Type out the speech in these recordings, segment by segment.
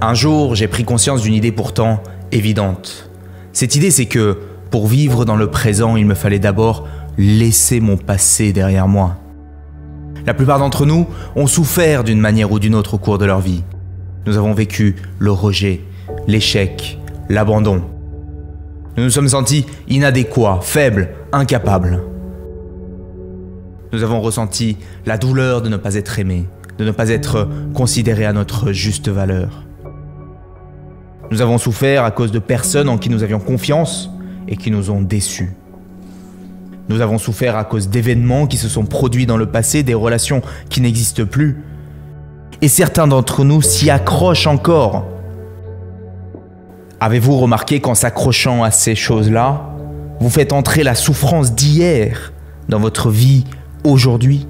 Un jour, j'ai pris conscience d'une idée pourtant évidente. Cette idée, c'est que pour vivre dans le présent, il me fallait d'abord laisser mon passé derrière moi. La plupart d'entre nous ont souffert d'une manière ou d'une autre au cours de leur vie. Nous avons vécu le rejet, l'échec, l'abandon. Nous nous sommes sentis inadéquats, faibles, incapables. Nous avons ressenti la douleur de ne pas être aimés, de ne pas être considérés à notre juste valeur. Nous avons souffert à cause de personnes en qui nous avions confiance et qui nous ont déçus. Nous avons souffert à cause d'événements qui se sont produits dans le passé, des relations qui n'existent plus. Et certains d'entre nous s'y accrochent encore. Avez-vous remarqué qu'en s'accrochant à ces choses-là, vous faites entrer la souffrance d'hier dans votre vie aujourd'hui?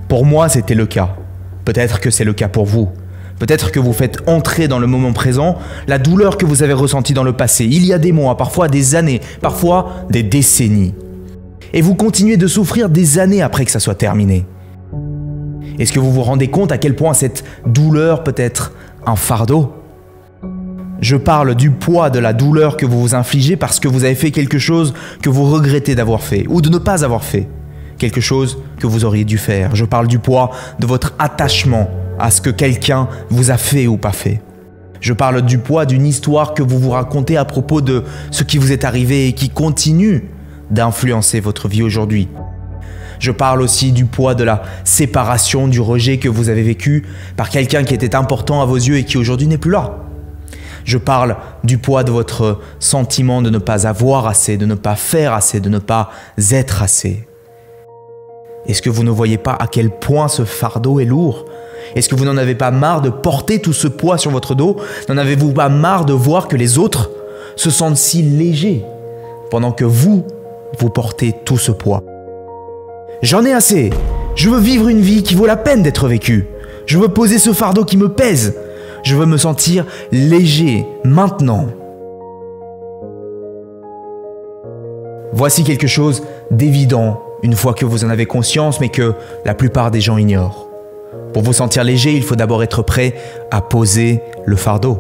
Pour moi, c'était le cas. Peut-être que c'est le cas pour vous. Peut-être que vous faites entrer dans le moment présent la douleur que vous avez ressentie dans le passé, il y a des mois, parfois des années, parfois des décennies. Et vous continuez de souffrir des années après que ça soit terminé. Est-ce que vous vous rendez compte à quel point cette douleur peut être un fardeau? Je parle du poids de la douleur que vous vous infligez parce que vous avez fait quelque chose que vous regrettez d'avoir fait ou de ne pas avoir fait. Quelque chose que vous auriez dû faire. Je parle du poids de votre attachement à ce que quelqu'un vous a fait ou pas fait. Je parle du poids d'une histoire que vous vous racontez à propos de ce qui vous est arrivé et qui continue d'influencer votre vie aujourd'hui. Je parle aussi du poids de la séparation, du rejet que vous avez vécu par quelqu'un qui était important à vos yeux et qui aujourd'hui n'est plus là. Je parle du poids de votre sentiment de ne pas avoir assez, de ne pas faire assez, de ne pas être assez. Est-ce que vous ne voyez pas à quel point ce fardeau est lourd ? Est-ce que vous n'en avez pas marre de porter tout ce poids sur votre dos? N'en avez-vous pas marre de voir que les autres se sentent si légers pendant que vous portez tout ce poids? J'en ai assez. Je veux vivre une vie qui vaut la peine d'être vécue. Je veux poser ce fardeau qui me pèse. Je veux me sentir léger maintenant. Voici quelque chose d'évident une fois que vous en avez conscience, mais que la plupart des gens ignorent. Pour vous sentir léger, il faut d'abord être prêt à poser le fardeau.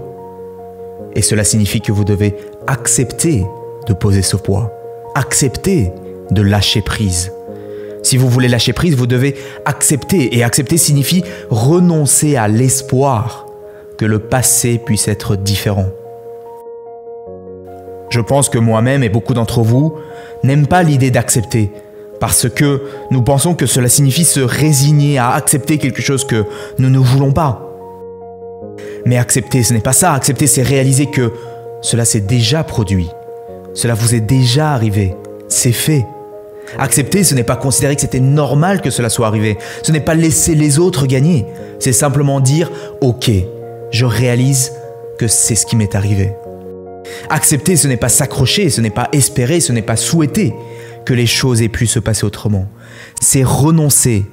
Et cela signifie que vous devez accepter de poser ce poids, accepter de lâcher prise. Si vous voulez lâcher prise, vous devez accepter. Et accepter signifie renoncer à l'espoir que le passé puisse être différent. Je pense que moi-même et beaucoup d'entre vous n'aiment pas l'idée d'accepter, parce que nous pensons que cela signifie se résigner à accepter quelque chose que nous ne voulons pas. Mais accepter, ce n'est pas ça. Accepter, c'est réaliser que cela s'est déjà produit. Cela vous est déjà arrivé. C'est fait. Accepter, ce n'est pas considérer que c'était normal que cela soit arrivé. Ce n'est pas laisser les autres gagner. C'est simplement dire « Ok, je réalise que c'est ce qui m'est arrivé ». Accepter, ce n'est pas s'accrocher, ce n'est pas espérer, ce n'est pas souhaiter que les choses aient pu se passer autrement. C'est renoncer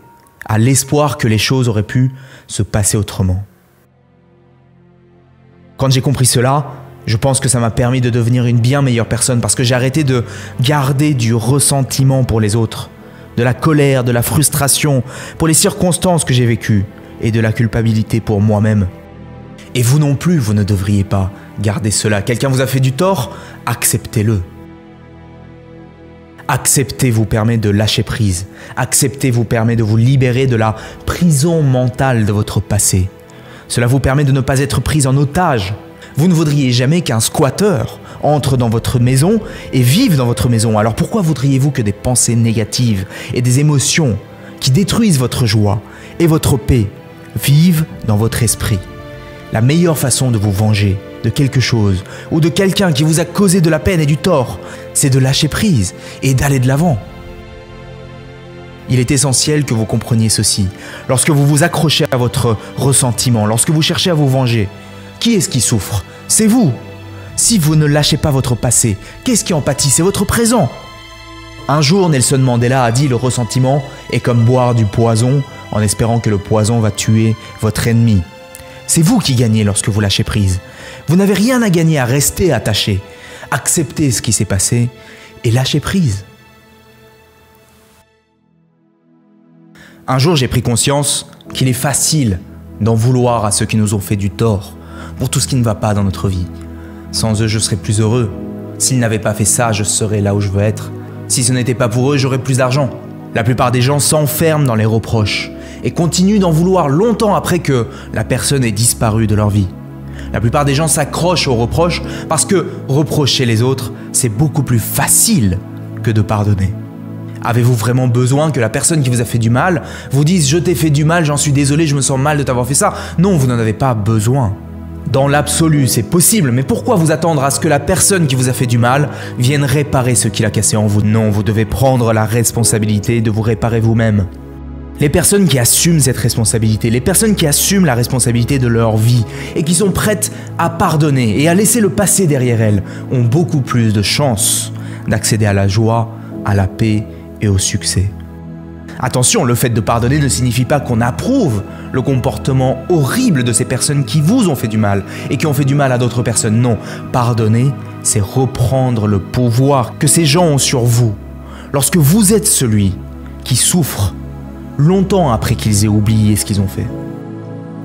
à l'espoir que les choses auraient pu se passer autrement. Quand j'ai compris cela, je pense que ça m'a permis de devenir une bien meilleure personne parce que j'ai arrêté de garder du ressentiment pour les autres, de la colère, de la frustration pour les circonstances que j'ai vécues et de la culpabilité pour moi-même. Et vous non plus, vous ne devriez pas garder cela. Quelqu'un vous a fait du tort, acceptez-le. Accepter vous permet de lâcher prise. Accepter vous permet de vous libérer de la prison mentale de votre passé. Cela vous permet de ne pas être pris en otage. Vous ne voudriez jamais qu'un squatteur entre dans votre maison et vive dans votre maison. Alors pourquoi voudriez-vous que des pensées négatives et des émotions qui détruisent votre joie et votre paix vivent dans votre esprit? La meilleure façon de vous venger de quelque chose ou de quelqu'un qui vous a causé de la peine et du tort, c'est de lâcher prise et d'aller de l'avant. Il est essentiel que vous compreniez ceci. Lorsque vous vous accrochez à votre ressentiment, lorsque vous cherchez à vous venger, qui est-ce qui souffre? C'est vous. Si vous ne lâchez pas votre passé, qu'est-ce qui en pâtit? C'est votre présent. Un jour, Nelson Mandela a dit « Le ressentiment est comme boire du poison en espérant que le poison va tuer votre ennemi. » C'est vous qui gagnez lorsque vous lâchez prise. Vous n'avez rien à gagner à rester attaché. Acceptez ce qui s'est passé et lâchez prise. Un jour, j'ai pris conscience qu'il est facile d'en vouloir à ceux qui nous ont fait du tort, pour tout ce qui ne va pas dans notre vie. Sans eux, je serais plus heureux. S'ils n'avaient pas fait ça, je serais là où je veux être. Si ce n'était pas pour eux, j'aurais plus d'argent. La plupart des gens s'enferment dans les reproches et continuent d'en vouloir longtemps après que la personne ait disparu de leur vie. La plupart des gens s'accrochent aux reproches parce que reprocher les autres, c'est beaucoup plus facile que de pardonner. Avez-vous vraiment besoin que la personne qui vous a fait du mal vous dise « Je t'ai fait du mal, j'en suis désolé, je me sens mal de t'avoir fait ça ». Non, vous n'en avez pas besoin. Dans l'absolu, c'est possible, mais pourquoi vous attendre à ce que la personne qui vous a fait du mal vienne réparer ce qu'il a cassé en vous? Non, vous devez prendre la responsabilité de vous réparer vous-même. Les personnes qui assument cette responsabilité, les personnes qui assument la responsabilité de leur vie et qui sont prêtes à pardonner et à laisser le passé derrière elles, ont beaucoup plus de chances d'accéder à la joie, à la paix et au succès. Attention, le fait de pardonner ne signifie pas qu'on approuve le comportement horrible de ces personnes qui vous ont fait du mal et qui ont fait du mal à d'autres personnes. Non, pardonner, c'est reprendre le pouvoir que ces gens ont sur vous. Lorsque vous êtes celui qui souffre longtemps après qu'ils aient oublié ce qu'ils ont fait.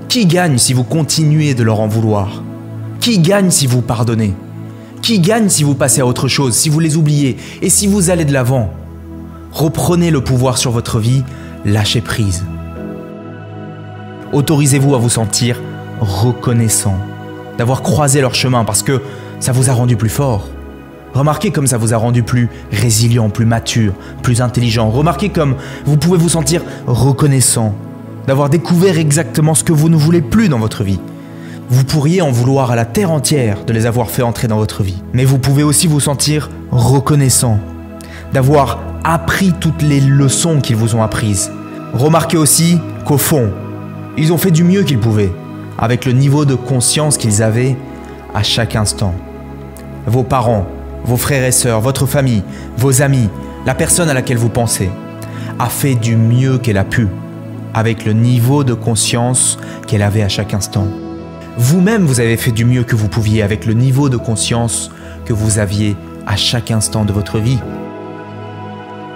Qui gagne si vous continuez de leur en vouloir? Qui gagne si vous pardonnez? Qui gagne si vous passez à autre chose, si vous les oubliez et si vous allez de l'avant? Reprenez le pouvoir sur votre vie, lâchez prise. Autorisez-vous à vous sentir reconnaissant d'avoir croisé leur chemin parce que ça vous a rendu plus fort. Remarquez comme ça vous a rendu plus résilient, plus mature, plus intelligent. Remarquez comme vous pouvez vous sentir reconnaissant d'avoir découvert exactement ce que vous ne voulez plus dans votre vie. Vous pourriez en vouloir à la terre entière de les avoir fait entrer dans votre vie. Mais vous pouvez aussi vous sentir reconnaissant d'avoir appris toutes les leçons qu'ils vous ont apprises. Remarquez aussi qu'au fond, ils ont fait du mieux qu'ils pouvaient, avec le niveau de conscience qu'ils avaient à chaque instant. Vos parents, vos frères et sœurs, votre famille, vos amis, la personne à laquelle vous pensez, a fait du mieux qu'elle a pu, avec le niveau de conscience qu'elle avait à chaque instant. Vous-même, vous avez fait du mieux que vous pouviez, avec le niveau de conscience que vous aviez à chaque instant de votre vie.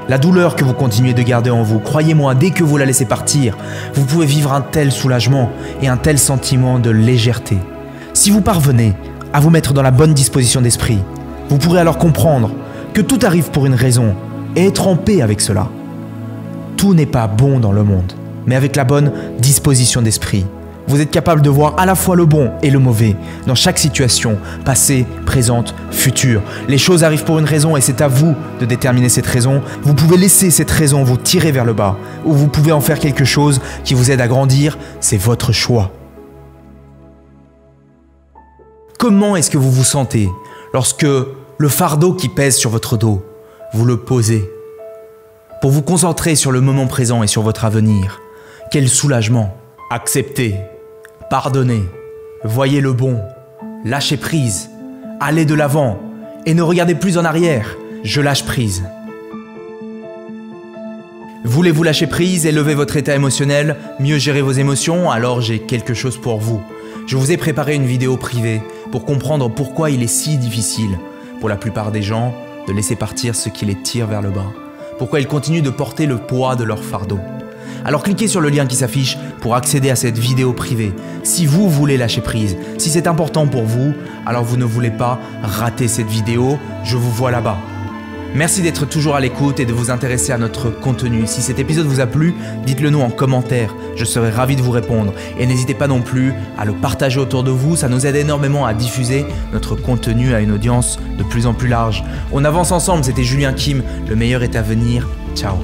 La douleur que vous continuez de garder en vous, croyez-moi, dès que vous la laissez partir, vous pouvez vivre un tel soulagement et un tel sentiment de légèreté. Si vous parvenez à vous mettre dans la bonne disposition d'esprit, vous pourrez alors comprendre que tout arrive pour une raison et être en paix avec cela. Tout n'est pas bon dans le monde, mais avec la bonne disposition d'esprit, vous êtes capable de voir à la fois le bon et le mauvais dans chaque situation, passée, présente, future. Les choses arrivent pour une raison et c'est à vous de déterminer cette raison. Vous pouvez laisser cette raison vous tirer vers le bas ou vous pouvez en faire quelque chose qui vous aide à grandir. C'est votre choix. Comment est-ce que vous vous sentez lorsque le fardeau qui pèse sur votre dos, vous le posez pour vous concentrer sur le moment présent et sur votre avenir? Quel soulagement! Acceptez. Pardonnez, voyez le bon, lâchez prise, allez de l'avant et ne regardez plus en arrière, je lâche prise. Voulez-vous lâcher prise, élever votre état émotionnel, mieux gérer vos émotions? Alors j'ai quelque chose pour vous. Je vous ai préparé une vidéo privée pour comprendre pourquoi il est si difficile pour la plupart des gens de laisser partir ce qui les tire vers le bas. Pourquoi ils continuent de porter le poids de leur fardeau. Alors cliquez sur le lien qui s'affiche pour accéder à cette vidéo privée. Si vous voulez lâcher prise, si c'est important pour vous, alors vous ne voulez pas rater cette vidéo, je vous vois là-bas. Merci d'être toujours à l'écoute et de vous intéresser à notre contenu. Si cet épisode vous a plu, dites-le nous en commentaire, je serai ravi de vous répondre. Et n'hésitez pas non plus à le partager autour de vous, ça nous aide énormément à diffuser notre contenu à une audience de plus en plus large. On avance ensemble, c'était Julien Kim, le meilleur est à venir, ciao.